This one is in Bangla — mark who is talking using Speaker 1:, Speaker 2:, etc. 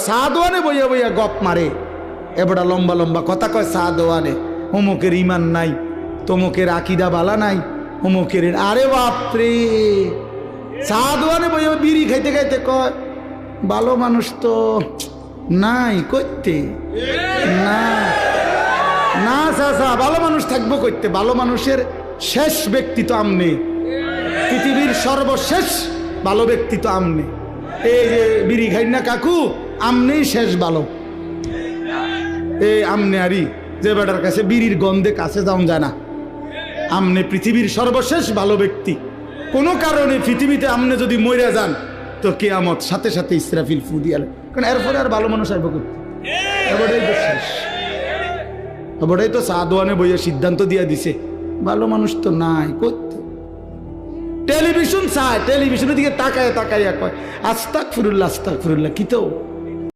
Speaker 1: চা দোয়ানে বইয়া বইয়া গপ মারে, এবারটা লম্বা লম্বা কথা কয় চা দোয়ানে। অমুকের ইমান নাই, তমুকের আকিদা বালা নাই, অমুকের। আরে বাপরে, চা দোয়ানে বইয়া বিড়ি খাইতে খাইতে কয় ভালো মানুষ তো নাই করতে। না না চাচা, ভালো মানুষ থাকবো করতে? ভালো মানুষের শেষ ব্যক্তি তো আমনে, পৃথিবীর সর্বশেষ ভালো ব্যক্তি তো আমনে। এই যে বিড়ি খাই না কাকু, আমনেই শেষ ভালো। এই আমনে আরি যে বেটার কাছে বিড়ির গন্ধে কাছে যাওয়া যায় না, আমনে পৃথিবীর সর্বশেষ ভালো ব্যক্তি। কোনো কারণে পৃথিবীতে আমনে যদি মরে যান তো কিয়ামত সাথে সাথে ইসরাফিল ফু দিয়ালে, কারণ এরপরে আর ভালো মানুষ আসবো করতে। এবারটাই তো শেষ, এবারটাই তো চা দোয়ানে বইয়ে সিদ্ধান্ত দিয়ে দিছে ভালো মানুষ তো নাই করতে। টেলিভিশন চায়, টেলিভিশনের দিকে তাকায় তাকাইয়া কয় আস্তাগফিরুল্লাহ আস্তাগফিরুল্লাহ, কি তো